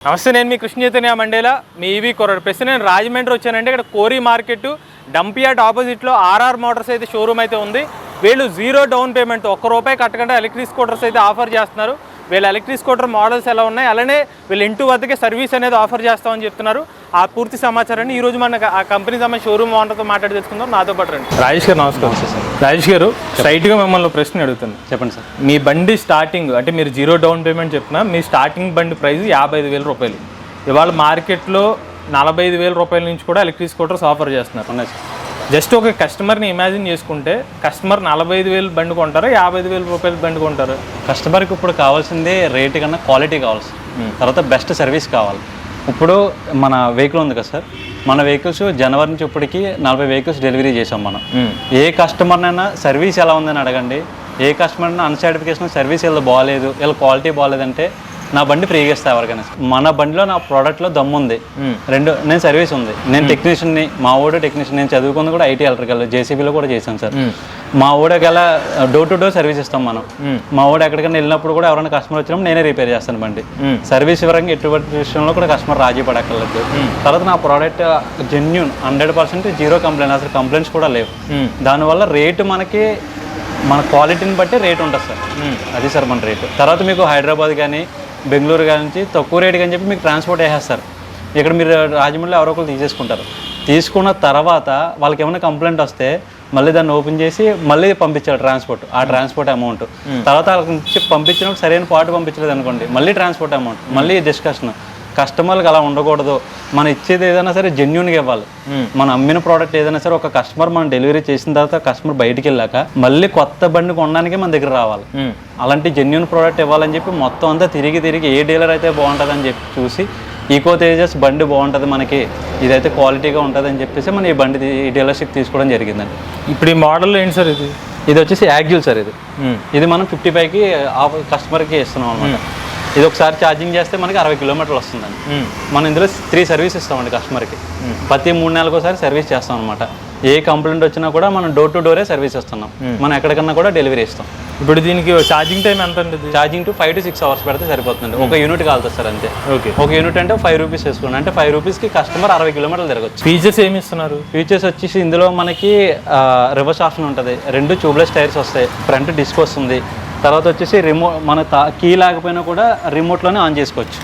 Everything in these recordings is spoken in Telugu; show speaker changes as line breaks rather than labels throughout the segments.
నమస్తే, నేను మీ కృష్ణ చైతన్య మండేలా, మీ ఈవీ కొరడు. ప్రస్తుతం నేను రాజమండ్రి వచ్చానంటే ఇక్కడ కోరి మార్కెట్ డంప్ యార్డ్ ఆపోజిట్లో ఆర్ఆర్ మోటార్స్ అయితే షోరూమ్ అయితే ఉంది. వీళ్ళు జీరో డౌన్ పేమెంట్ ₹1 కట్టకుండా ఎలక్ట్రిక్ స్కూటర్స్ అయితే ఆఫర్ చేస్తున్నారు. వీళ్ళ ఎలక్ట్రిక్ స్కూటర్ మోడల్స్ ఎలా ఉన్నాయి, అలానే వీళ్ళు ఇంటి వద్దకే సర్వీస్ అనేది ఆఫర్ చేస్తామని చెప్తున్నారు. ఆ పూర్తి సమాచారాన్ని ఈరోజు మన ఆ కంపెనీ సంబంధించి షోరూమ్ ఓనర్తో మాట్లాడి తెలుసుకుందాం. నాతో పాటు రండి. రాజేష్ గారు నమస్కారం. రాజేష్ గారు, స్ట్రైట్గా మిమ్మల్ని ప్రశ్న అడుగుతాను.
చెప్పండి సార్.
మీ బండి స్టార్టింగ్ అంటే మీరు జీరో డౌన్ పేమెంట్ చెప్తున్నా, మీ స్టార్టింగ్ బండి ప్రైస్ ₹55,000. ఇవాళ మార్కెట్లో ₹45,000 నుంచి కూడా ఎలక్ట్రిక్ స్కూటర్స్ ఆఫర్ చేస్తున్నారు.
ఉన్నాయి సార్.
జస్ట్ ఒక కస్టమర్ని ఇమాజిన్ చేసుకుంటే కస్టమర్ ₹45,000 బండి కొంటారా, ₹50,000 బండి కొంటారు?
కస్టమర్కి ఇప్పుడు కావాల్సింది రేటు కన్నా క్వాలిటీ కావాలి సార్. తర్వాత బెస్ట్ సర్వీస్ కావాలి. ఇప్పుడు మన వెహికల్ ఉంది కదా సార్, మన వెహికల్స్ జనవరి నుంచి ఇప్పటికి 40 వెహికల్స్ డెలివరీ చేసాం మనం. ఏ కస్టమర్నైనా సర్వీస్ ఎలా ఉందని అడగండి. ఏ కస్టమర్నైనా అన్సాటిస్ఫికేషన్ సర్వీస్ వీళ్ళు బాగాలేదు, వీళ్ళ క్వాలిటీ బాగాలేదంటే నా బండి ఫ్రీగా ఇస్తా ఎవరికైనా. మన బండిలో నా ప్రోడక్ట్లో దమ్ము ఉంది, నేను సర్వీస్ ఉంది, నేను టెక్నీషియన్ని, మా ఊడ టెక్నీషియన్, నేను చదువుకుంది కూడా ఐటీ ఎలక్ట్రికల్ జేసీబీలో కూడా చేశాను సార్. మా ఊడకి ఎలా డోర్ టు డోర్ సర్వీస్ ఇస్తాం మనం. మా ఊడ ఎక్కడికైనా వెళ్ళినప్పుడు కూడా ఎవరైనా కస్టమర్ వచ్చినప్పుడు నేనే రిపేర్ చేస్తాను బండి. సర్వీస్ వివరంగా ఎటువంటి విషయంలో కూడా కస్టమర్ రాజీ పడక్కర్లేదు. తర్వాత నా ప్రోడక్ట్ జెన్యూన్ 100% జీరో కంప్లైంట్, అసలు కంప్లైంట్స్ కూడా లేవు. దానివల్ల రేటు మనకి మన క్వాలిటీని బట్టి రేట్ ఉంటుంది సార్. అది సార్ మన రేటు. తర్వాత మీకు హైదరాబాద్ కానీ బెంగళూరు కానీ తక్కువ రేటు కానీ చెప్పి మీకు ట్రాన్స్పోర్ట్ వేసేస్తారు. ఇక్కడ మీరు రాజమండ్రిలో ఎవరో ఒకరు తీసేసుకుంటారు. తీసుకున్న తర్వాత వాళ్ళకి ఏమైనా కంప్లైంట్ వస్తే మళ్ళీ దాన్ని ఓపెన్ చేసి మళ్ళీ పంపించారు ట్రాన్స్పోర్ట్, ఆ ట్రాన్స్పోర్ట్ అమౌంట్. తర్వాత వాళ్ళకి నుంచి పంపించినప్పుడు సరైన పాటు పంపించలేదు అనుకోండి, మళ్ళీ ట్రాన్స్పోర్ట్ అమౌంట్, మళ్ళీ డిస్కషన్. కస్టమర్లకు అలా ఉండకూడదు. మనం ఇచ్చేది ఏదైనా సరే జెన్యూన్గా ఇవ్వాలి. మనం అమ్మిన ప్రోడక్ట్ ఏదైనా సరే ఒక కస్టమర్ మనం డెలివరీ చేసిన తర్వాత కస్టమర్ బయటికి వెళ్ళాక మళ్ళీ కొత్త బండి కొనడానికి మన దగ్గర రావాలి. అలాంటి జెన్యూన్ ప్రోడక్ట్ ఇవ్వాలని చెప్పి మొత్తం అంతా తిరిగి ఏ డీలర్ అయితే బాగుంటుందని చెప్పి చూసి ఈకో తేజస్ బండి బాగుంటుంది మనకి, ఇదైతే క్వాలిటీగా ఉంటుంది అని చెప్పేసి మనం ఈ బండి ఈ డీలర్షిప్ తీసుకోవడం జరిగిందండి.
ఇప్పుడు ఈ మోడల్ ఏంటి సార్?
ఇది వచ్చేసి యాక్టివ్ సార్. ఇది మనం 55కి కస్టమర్కి ఇస్తున్నాం అనమాట. ఇది ఒకసారి ఛార్జింగ్ చేస్తే మనకి 60 కిలోమీటర్లు వస్తుందండి. మనం ఇందులో 3 సర్వీస్ ఇస్తామండి కస్టమర్కి. ప్రతి 3 నెలలకు ఒకసారి సర్వీస్ చేస్తాం అనమాట. ఏ కంప్లైంట్ వచ్చినా కూడా మనం డోర్ టు డోరే సర్వీస్ ఇస్తున్నాం. మనం ఎక్కడికన్నా కూడా డెలివరీ ఇస్తాం.
ఇప్పుడు దీనికి ఛార్జింగ్ టైం ఎంత అండి?
ఛార్జింగ్ టు 5 to 6 అవర్స్ పెడితే సరిపోతుంది. ఒక యూనిట్ కాలుతుంది సార్ అంతే.
ఓకే.
ఒక యూనిట్ అంటే ₹5 వేసుకోండి, అంటే ₹5కి కస్టమర్ 60 కిలోమీటర్లు తిరగచ్చు.
ఫీచర్స్ ఏమి ఇస్తున్నారు?
ఫీచర్స్ వచ్చేసి ఇందులో మనకి రివర్స్ ఆప్షన్ ఉంటుంది, 2 ట్యూబ్లెస్ టైర్స్ వస్తాయి, ఫ్రంట్ డిస్క్ వస్తుంది. తర్వాత వచ్చేసి మన కీ లేకపోయినా కూడా రిమోట్లోనే ఆన్ చేసుకోవచ్చు.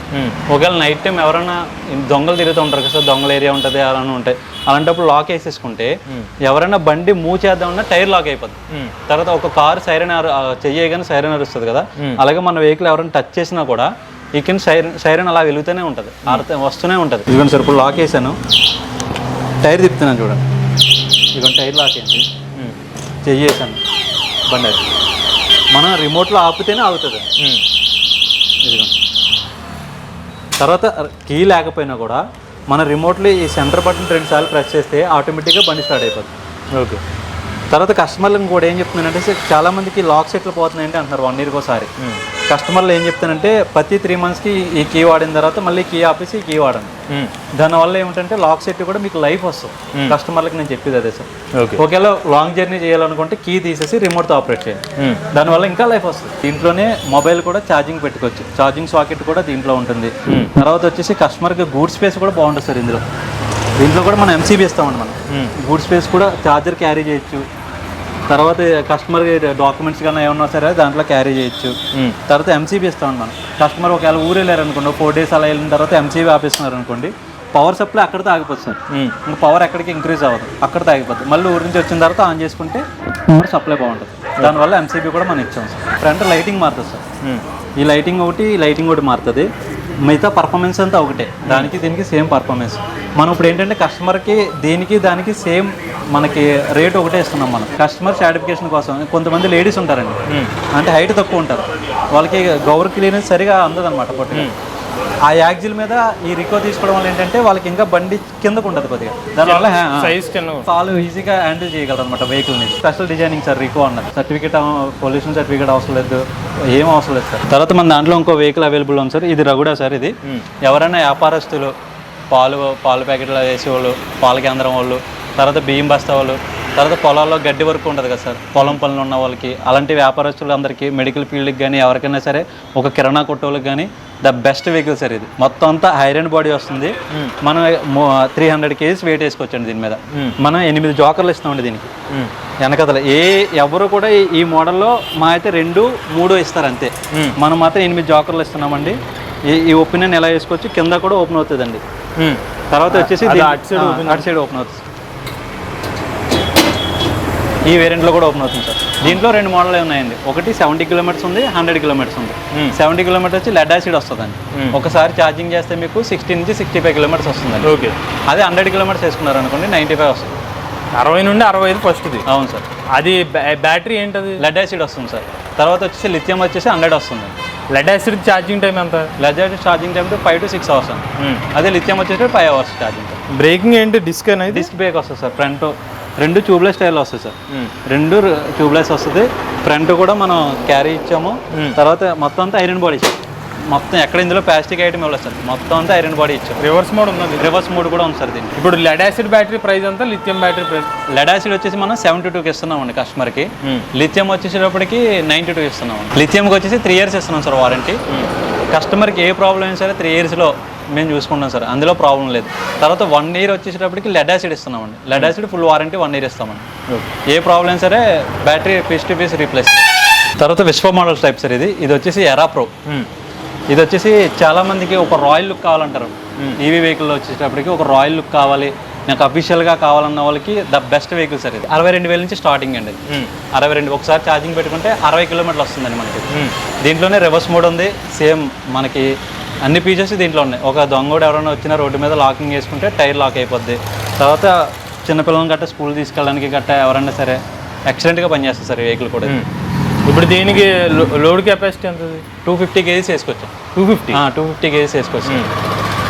ఒకవేళ నైట్ టైం ఎవరైనా దొంగలు తిరుగుతూ ఉంటారు కదా సార్, దొంగల ఏరియా ఉంటుంది, అలానే ఉంటాయి. అలాంటప్పుడు లాక్ వేసేసుకుంటే ఎవరైనా బండి మూవ్ చేద్దామన్నా టైర్ లాక్ అయిపోతుంది. తర్వాత ఒక కారు సైరన్ చెయ్యగానే సైరన్ అరుస్తుంది కదా, అలాగే మన వెహికల్ ఎవరైనా టచ్ చేసినా కూడా ఈ కింద సైరన్ అలా వెలుగుతూనే ఉంటుంది, వస్తూనే ఉంటుంది. ఇదిగోండి సార్, ఇప్పుడు లాక్ వేసాను, టైర్ తిప్పుతున్నాను చూడండి. ఇదిగోండి టైర్ లాక్ అయింది, చెయ్యేసాను, బండి అది మనం రిమోట్లో ఆపితేనే ఆగుతుంది. ఇదిగోండి. తర్వాత కీ లేకపోయినా కూడా మన రిమోట్లో ఈ సెంటర్ బటన్ 2 సార్లు ప్రెస్ చేస్తే ఆటోమేటిక్గా బండి స్టార్ట్ అయిపోతుంది. ఓకే. తర్వాత కస్టమర్లను కూడా ఏం చెప్తున్నానంటే, చాలామందికి లాక్స్ ఎట్లా పోతున్నాయంటే అంటున్నారు 1 yearకి ఒకసారి. కస్టమర్లు ఏం చెప్తానంటే ప్రతి 3 monthsకి ఈ కీ వాడిన తర్వాత మళ్ళీ కీ ఆపేసి ఈ కీ వాడండి. దానివల్ల ఏమిటంటే లాక్ సెట్ కూడా మీకు లైఫ్ వస్తుంది. కస్టమర్లకు నేను చెప్పేది అదే సార్. ఒకవేళ లాంగ్ జర్నీ చేయాలనుకుంటే కీ తీసేసి రిమోట్తో ఆపరేట్ చేయండి, దానివల్ల ఇంకా లైఫ్ వస్తుంది. దీంట్లోనే మొబైల్ కూడా ఛార్జింగ్ పెట్టుకోవచ్చు, ఛార్జింగ్ సాకెట్ కూడా దీంట్లో ఉంటుంది. తర్వాత వచ్చేసి కస్టమర్కి గూడ్ స్పేస్ కూడా బాగుంటుంది సార్. దీంట్లో కూడా మనం ఎంసీబీ ఇస్తామండి. మనం గూడ్ స్పేస్ కూడా ఛార్జర్ క్యారీ చేయొచ్చు. తర్వాత కస్టమర్ డాక్యుమెంట్స్ కన్నా ఏమన్నా సరే దాంట్లో క్యారీ చేయొచ్చు. తర్వాత ఎంసీబీ ఇస్తామండి మనం. కస్టమర్ ఒకవేళ ఊరు వెళ్ళారనుకోండి, 4 days అలా వెళ్ళిన తర్వాత ఎంసీబీ ఆపేస్తున్నారు అనుకోండి, పవర్ సప్లై అక్కడితో ఆగిపోతుంది సార్. ఇంకా పవర్ ఎక్కడికి ఇంక్రీజ్ అవ్వదు, అక్కడితో ఆగిపోతుంది. మళ్ళీ ఊరి నుంచి వచ్చిన తర్వాత ఆన్ చేసుకుంటే పవర్ సప్లై బాగుంటుంది. దానివల్ల ఎంసీబీ కూడా మనం ఇచ్చాం సార్. ఫ్రంట్ లైటింగ్ మారుతుంది సార్. ఈ లైటింగ్ ఒకటి మారుతుంది. మిగతా పర్ఫార్మెన్స్ అంతా ఒకటే, దానికి దీనికి సేమ్ పర్ఫార్మెన్స్. మనం ఇప్పుడు ఏంటంటే కస్టమర్కి దానికి సేమ్ మనకి రేట్ ఒకటే ఇస్తున్నాం మనం. కస్టమర్ సాటిస్ఫికేషన్ కోసం కొంతమంది లేడీస్ ఉంటారండి, అంటే హైట్ తక్కువ ఉంటారు, వాళ్ళకి గౌర్ క్లీనెస్ సరిగా అందదన్నమాట పొట్టి. ఆ యాక్జిల్ మీద ఈ రికో తీసుకోవడం వల్ల ఏంటంటే వాళ్ళకి ఇంకా బండి కిందకు ఉంటుంది కొద్దిగా, దానివల్ల వాళ్ళు ఈజీగా హ్యాండిల్ చేయగలరు అనమాట వెహికల్ని. స్పెషల్ డిజైనింగ్ సార్ రికో అన్నది. సర్టిఫికేట్, పొల్యూషన్ సర్టిఫికేట్ అవసరం లేదు, ఏం అవసరం లేదు సార్. తర్వాత మన దాంట్లో ఇంకో వెహికల్ అవైలబుల్ ఉంది సార్. ఇది రగుడా సార్. ఇది ఎవరైనా వ్యాపారస్తులు, పాలు ప్యాకెట్లు వేసేవాళ్ళు, పాల కేంద్రం వాళ్ళు, తర్వాత బియ్యం బస్తా వాళ్ళు, తర్వాత పొలాల్లో గడ్డి వరకు ఉంటుంది కదా సార్, పొలం పనులు ఉన్న వాళ్ళకి, అలాంటి వ్యాపారస్తులందరికీ, మెడికల్ ఫీల్డ్కి కానీ ఎవరికైనా సరే, ఒక కిరాణా కొట్టు వాళ్ళకి కానీ ద బెస్ట్ వెహికల్ సార్ ఇది. మొత్తం అంతా ఐరన్ బాడీ వస్తుంది. మనం 300 kgs వెయిట్ వేసుకోవచ్చండి దీని మీద. మనం 8 జోకర్లు ఇస్తామండి దీనికి. వెనకదల ఎవరు కూడా ఈ మోడల్లో మా అయితే 2, 3 ఇస్తారు అంతే. మనం మాత్రం 8 జోకర్లు ఇస్తున్నామండి. ఈ ఒపీనియన్ ఎలా వేసుకోవచ్చు, కింద కూడా ఓపెన్ అవుతుందండి. తర్వాత వచ్చేసి అటు సైడ్ ఓపెన్ అవుతుంది. ఈ వేరియంట్లో కూడా ఓపెన్ అవుతుంది సార్. దీంట్లో 2 మోడల్ ఉన్నాయండి. ఒకటి 70 కిలోమీటర్స్ ఉంది, 100 కిలోమీటర్స్ ఉంది. 70 కిలోమీటర్స్ వచ్చి లెడ్ యాసిడ్ వస్తుందండి. ఒకసారి ఛార్జింగ్ చేస్తే మీకు 60 నుంచి 65 కిలోమీటర్స్ వస్తుందండి. ఓకే. అదే 100 కిలోమీటర్స్ వేసుకున్నారు అనుకోండి 95 వస్తుంది.
60 నుండి 65 ఫస్ట్ది.
అవును సార్.
అది బ్యాటరీ ఏంటది?
లెడ్ యాసిడ్ వస్తుంది సార్. తర్వాత వచ్చేసి లిథియం వచ్చేసి 100 వస్తుంది.
లెడ్ యాసిడ్ ఛార్జింగ్ టైం ఎంత?
Lead acid charging time 5 to 6 hours అండి. అదే లిథియం వచ్చేసి 5 hours ఛార్జింగ్ టైం.
బ్రేకింగ్ ఏంటి? డిస్క్ అనేది?
డిస్క్ బ్రేక్ వస్తుంది సార్. ఫ్రంట్ 2 ట్యూబ్లెస్ టైర్లు వస్తాయి సార్. 2 ట్యూబ్లెస్ వస్తుంది. ఫ్రంట్ కూడా మనం క్యారీ ఇచ్చాము. తర్వాత మొత్తం అంతా ఐరన్ బాడీ ఇచ్చాము. మొత్తం ఎక్కడ ఇందులో ప్లాస్టిక్ ఐటమ్ ఇవ్వలేదు సార్. మొత్తం అంతా ఐరన్ బాడీ ఇచ్చాము.
రివర్స్ మోడ్ ఉన్నది?
రివర్స్ మోడ్ కూడా ఉంది సార్ దీనికి.
ఇప్పుడు లెడ్ యాసిడ్ బ్యాటరీ ప్రైస్ అంతా, lithium battery price?
Lead acid వచ్చేసి మనం 72కి ఇస్తున్నామండి కస్టమర్కి. లిథియం వచ్చేసేటప్పటికి 92 ఇస్తున్నామండి. లిథియంకి వచ్చేసి 3 years ఇస్తున్నాం సార్ వారంటీ. కస్టమర్కి ఏ ప్రాబ్లం అయినా సరే 3 yearsలో మేము చూసుకుంటాం సార్, అందులో ప్రాబ్లం లేదు. తర్వాత 1 year వచ్చేసేటప్పటికి లెడ్ యాసిడ్ ఇస్తున్నామండి. Lead acid full warranty 1 year ఇస్తామండి. ఏ ప్రాబ్లం అయినా సరే battery piece to piece replace. తర్వాత విశ్వ మోడల్స్ టైప్ సార్ ఇది. ఇది వచ్చేసి ఎరా ప్రో. ఇది వచ్చేసి చాలా మందికి ఒక రాయల్ లుక్ కావాలంటారు. ఈవీ వెహికల్లో వచ్చేటప్పటికి ఒక రాయల్ లుక్ కావాలి, నాకు అఫీషియల్గా కావాలన్న వాళ్ళకి ద బెస్ట్ వెహికల్ సార్ ఇది. 62,000 నుంచి స్టార్టింగ్ అండి. 62 ఒకసారి ఛార్జింగ్ పెట్టుకుంటే 60 కిలోమీటర్లు వస్తుందండి మనకి. దీంట్లోనే రివర్స్ మోడ్ ఉంది. సేమ్ మనకి అన్ని ఫీచర్స్ దీంట్లో ఉన్నాయి. ఒక దొంగోడు ఎవరైనా వచ్చినా రోడ్డు మీద లాకింగ్ వేసుకుంటే టైర్ లాక్ అయిపోద్ది. తర్వాత చిన్నపిల్లలను గట్ట స్కూల్ తీసుకెళ్ళడానికి గట్ట ఎవరైనా సరే ఎక్సలెంట్గా పనిచేస్తుంది సార్ ఈ వెహికల్ కూడా.
ఇప్పుడు దీనికి లోడ్ కెపాసిటీ ఎంత?
250 kgs వేసుకోవచ్చు. 250 kgs వేసుకోవచ్చు.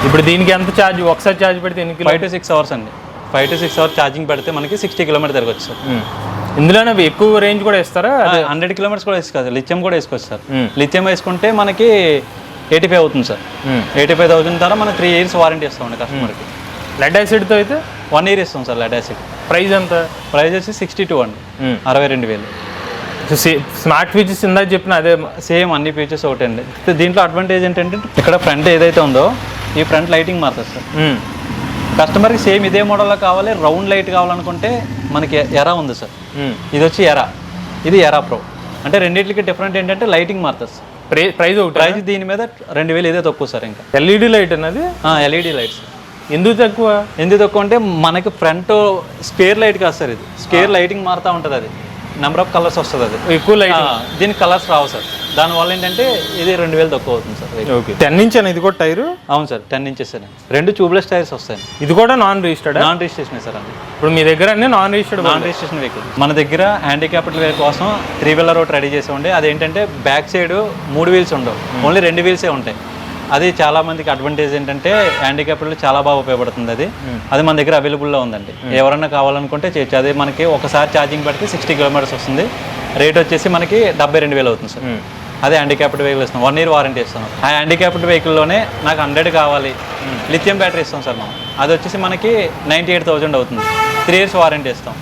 ఇప్పుడు దీనికి ఎంత ఛార్జ్? ఒకసారి ఛార్జ్ పెడితే 5 to 6 hours అండి. 5 to 6 hours ఛార్జింగ్ పెడితే మనకి 60 కిలోమీటర్ తిరగచ్చు సార్.
ఇందులోనే ఎక్కువ రేంజ్ కూడా ఇస్తారా?
100 కిలోమీటర్స్ కూడా వేసుకోవచ్చు. లిథియం కూడా వేసుకోవచ్చు సార్. లిథియం వేసుకుంటే మనకి 85 అవుతుంది సార్. 85,000 ద్వారా మనం 3 years వారంటీ ఇస్తామండి కస్టమర్కి.
లెడ్ యాసిడ్తో అయితే
1 year ఇస్తాం సార్ లెడ్ యాసిడ్.
ప్రైస్ ఎంత? ప్రైస్
వచ్చి 62 అండి. 62,000.
స్మార్ట్ ఫీచర్స్ ఇందాక చెప్పిన అదే
సేమ్ అన్ని ఫీచర్స్ ఒకటే అండి. దీంట్లో అడ్వాంటేజ్ ఏంటంటే ఇక్కడ ఫ్రంట్ ఏదైతే ఉందో ఈ ఫ్రంట్ లైటింగ్ మారుతుంది సార్. కస్టమర్కి సేమ్ ఇదే మోడల్లో కావాలి, రౌండ్ లైట్ కావాలనుకుంటే మనకి ఎరా ఉంది సార్. ఇది వచ్చి ఎరా, ఇది ఎరా ప్రో. అంటే రెండింటికి డిఫరెంట్ ఏంటంటే లైటింగ్ మారుతుంది సార్. ప్రైస్ దీని మీద 2,000 ఇదే తక్కువ సార్. ఇంకా
ఎల్ఈడి లైట్ అన్నది? LED
lights.
ఎందుకు తక్కువ అంటే
మనకి ఫ్రంట్ స్క్వేర్ లైట్ కాదు సార్. ఇది స్క్వేర్ లైటింగ్ మారుతూ ఉంటుంది. అది నెంబర్ ఆఫ్ కలర్స్ వస్తుంది. అది
ఎక్కువ లైట్.
దీనికి కలర్స్ రావు సార్. దానివల్ల ఏంటంటే ఇది 2,000 తక్కువ అవుతుంది సార్.
ఓకే. 10 inch అని ఇది కూడా టైర్?
అవును సార్, 10 inches అని. 2 ట్యూబ్లెస్ టైర్స్ వస్తాయి.
ఇది కూడా non registered?
Non registration sir అండి.
ఇప్పుడు మీ దగ్గర అన్ని నాన్ రిజిస్ట్రేషన్
వెహికల్. మన దగ్గర హ్యాండిక్యాప్డ్ వెహికల్ కోసం 3-wheeler రోడ్ రెడీ చేసి ఉండే. అదేంటంటే బ్యాక్ సైడ్ 3 wheels ఉండవు, ఓన్లీ 2 wheels ఉంటాయి. అది చాలా మందికి అడ్వాంటేజ్ ఏంటంటే హ్యాండిక్యాప్డ్లో చాలా బాగా ఉపయోగపడుతుంది. అది మన దగ్గర అవైలబుల్లో ఉందండి. ఎవరైనా కావాలనుకుంటే చేయొచ్చు. అది మనకి ఒకసారి ఛార్జింగ్ పెడితే 60 kilometers వస్తుంది. రేట్ వచ్చేసి మనకి 72,000 అవుతుంది సార్. అదే హ్యాండిక్యాప్డ్ వెహికల్ ఇస్తాం. 1 year వారంటీ ఇస్తాం. ఆ హ్యాండిక్యాప్డ్ వెహికల్లోనే నాకు 100 కావాలి, లిథియం బ్యాటరీ ఇస్తాం సార్ మనం. అది వచ్చేసి మనకి 98,000 అవుతుంది. 3 years వారంటీ ఇస్తాం.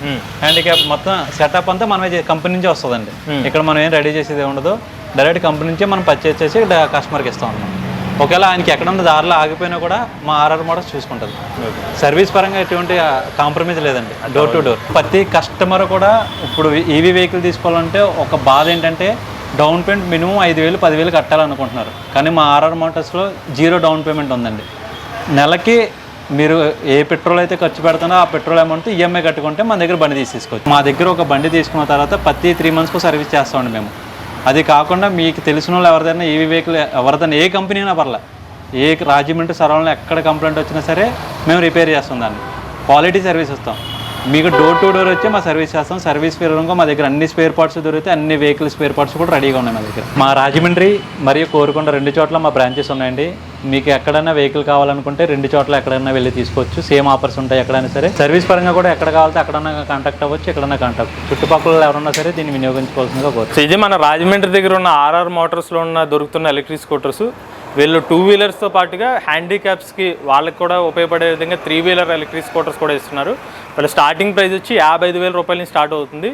హ్యాండిక్యాప్ మొత్తం సెటప్ అంతా మనమే కంపెనీ నుంచే వస్తుందండి. ఇక్కడ మనం ఏం రెడీ చేసేది ఉండదు. డైరెక్ట్ కంపెనీ నుంచే మనం పర్చేస్ చేసి కస్టమర్కి ఇస్తాం అన్నమాట. ఒకవేళ ఆయనకి ఎక్కడన్నా దారిలో ఆగిపోయినా కూడా మా ఆర్ఆర్ మోడల్స్ చూసుకుంటుంది. సర్వీస్ పరంగా ఎటువంటి కాంప్రమైజ్ లేదండి. Door to door. ప్రతి కస్టమర్ కూడా ఇప్పుడు ఈవీ వెహికల్ తీసుకోవాలంటే ఒక బాధ ఏంటంటే డౌన్ పేమెంట్ మినిమం 5,000 10,000 కట్టాలనుకుంటున్నారు. కానీ మా ఆర్ఆర్ మోటార్స్లో 0 డౌన్ పేమెంట్ ఉందండి. నెలకి మీరు ఏ పెట్రోల్ అయితే ఖర్చు పెడుతున్నా ఆ పెట్రోల్ అమౌంట్ ఈఎంఐ కట్టుకుంటే మన దగ్గర బండి తీసుకోవచ్చు. మా దగ్గర ఒక బండి తీసుకున్న తర్వాత ప్రతి 3 monthsకు సర్వీస్ చేస్తామండి మేము. అది కాకుండా మీకు తెలిసిన వాళ్ళు ఎవరిదైనా ఈవీ వెహికల్ ఎవరిదైనా ఏ కంపెనీ అయినా పర్లే, ఏ రాజమండ్రి సరౌండ్లో ఎక్కడ కంప్లైంట్ వచ్చినా సరే మేము రిపేర్ చేస్తాం. దాన్ని క్వాలిటీ సర్వీస్ ఇస్తాం. మీకు డోర్ టు డోర్ వచ్చి మా సర్వీస్ చేస్తాం. సర్వీస్ పరంగా మా దగ్గర అన్ని స్పేర్ పార్ట్స్ దొరికితే అన్ని వెహికల్ స్పేర్ పార్ట్స్ కూడా రెడీగా ఉన్నాయి మా దగ్గర. మా రాజమండ్రి మరియు కోరుకొండ 2 చోట్ల మా బ్రాంచెస్ ఉన్నాయండి. మీకు ఎక్కడైనా వెహికల్ కావాలనుకుంటే 2 చోట్ల ఎక్కడైనా వెళ్ళి తీసుకోవచ్చు. సేమ్ ఆఫర్స్ ఉంటాయి ఎక్కడైనా సరే. సర్వీస్ పరంగా కూడా ఎక్కడ కావాలంటే అక్కడన్నా కాంటాక్ట్ అవ్వచ్చు, ఎక్కడన్నా కాంటాక్ట్. చుట్టుపక్కల ఎవరన్నా సరే దీన్ని వినియోగించుకోవాల్సిందిగా కోరుతుంది.
ఇది మన రాజమండ్రి దగ్గర ఉన్న ఆర్ఆర్ మోటార్స్లో ఉన్న దొరుకుతున్న ఎలక్ట్రిక్ స్కూటర్స్. వీళ్ళు 2-wheelersతో పాటుగా హ్యాండిక్యాప్స్కి వాళ్ళకి కూడా ఉపయోగపడే విధంగా 3-wheeler ఎలక్ట్రిక్ స్కూటర్స్ కూడా ఇస్తున్నారు. వాళ్ళ స్టార్టింగ్ ప్రైస్ వచ్చి 55,000 రూపాయల నుంచి స్టార్ట్ అవుతుంది.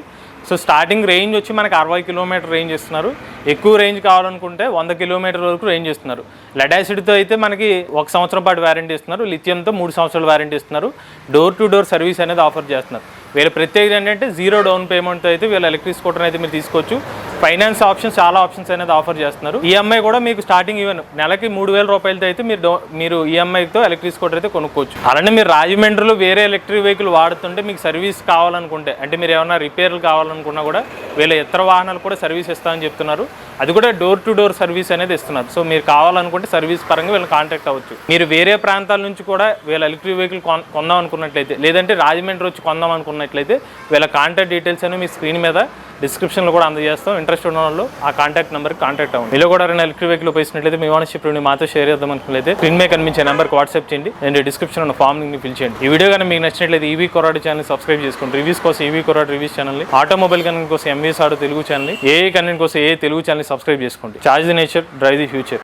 సో స్టార్టింగ్ రేంజ్ వచ్చి మనకి 60 కిలోమీటర్ రేంజ్ ఇస్తున్నారు. ఎక్కువ రేంజ్ కావాలనుకుంటే 100 కిలోమీటర్ వరకు రేంజ్ ఇస్తున్నారు. లెడ్ యాసిడ్తో అయితే మనకి 1 సంవత్సరం పాటు వారంటీ ఇస్తున్నారు. లిథియంతో 3 సంవత్సరాల వారంటీ ఇస్తున్నారు. డోర్ టు డోర్ సర్వీస్ అనేది ఆఫర్ చేస్తున్నారు. వీళ్ళ ప్రత్యేకత ఏంటంటే 0 డౌన్ పేమెంట్తో అయితే వీళ్ళ ఎలక్ట్రిక్ స్కూటర్ అయితే మీరు తీసుకోవచ్చు. ఫైనాన్స్ ఆప్షన్స్ చాలా ఆప్షన్స్ అనేది ఆఫర్ చేస్తున్నారు. ఈఎంఐ కూడా మీకు స్టార్టింగ్ ఈవెన్ నెలకి 3000 రూపాయలతో అయితే మీరు ఈఎంఐతో ఎలక్ట్రిక్ స్కూటర్ అయితే కొనుక్కోవచ్చు. అలానే మీరు రాజమండ్రిలో వేరే ఎలక్ట్రిక్ వెహికల్ వాడుతుంటే మీకు సర్వీస్ కావాలనుకుంటే, అంటే మీరు ఏమైనా రిపేర్లు కావాలనుకున్నా కూడా వీళ్ళ ఇతర వాహనాలు కూడా సర్వీస్ ఇస్తామని చెప్తున్నారు. అది కూడా డోర్ టు డోర్ సర్వీస్ అనేది ఇస్తున్నారు. సో మీరు కావాలనుకుంటే సర్వీస్ పరంగా వీళ్ళని కాంటాక్ట్ అవ్వచ్చు. మీరు వేరే ప్రాంతాల నుంచి కూడా వీళ్ళ ఎలక్ట్రిక్ వెహికల్ కొందాం అనుకున్నట్లయితే, లేదంటే రాజమండ్రి వచ్చి కొందాం అనుకున్నట్లయితే వీళ్ళ కాంటాక్ట్ డీటెయిల్స్ అనేవి మీ స్క్రీన్ మీద డిస్క్రిప్షన్లో కూడా అందజేస్తాం. ఇంట్రెస్ట్ ఉన్న వాళ్ళు ఆ కాంటాక్ట్ నెంబర్కి కాంటాక్ట్ అవ్వండి. మీలో కూడా ఎవరైనా ఎలక్ట్రిక్ వెహికల్ ఉపయోగించినట్లయితే మీ ఓనర్షిప్ రివ్యూ మాతో షేర్ చేద్దాం అనుకున్నట్లయితే స్క్రీన్ మీద కనిపించే నెంబర్కి వాట్సాప్ చేయండి. నేను డిస్క్రిప్షన్ ఉన్న ఫామ్ ని ఫిల్ చేయండి. ఈ వీడియో కానీ మీకు నచ్చినట్లయితే ఈవీ కొరాడు ఛానల్ సబ్స్క్రైబ్ చేసుకోండి. రివ్యూస్ కోసం ఈవీ కొరాడు రివ్యూస్ ఛానల్, ఆటోమొబైల్ కనెక్ట్ కోసం MVS auto Telugu channel, A connect కోసం ఏ తెలుగు ఛానల్ సబ్స్క్రైబ్ చేసుకోండి. Charge the nature, drive the future.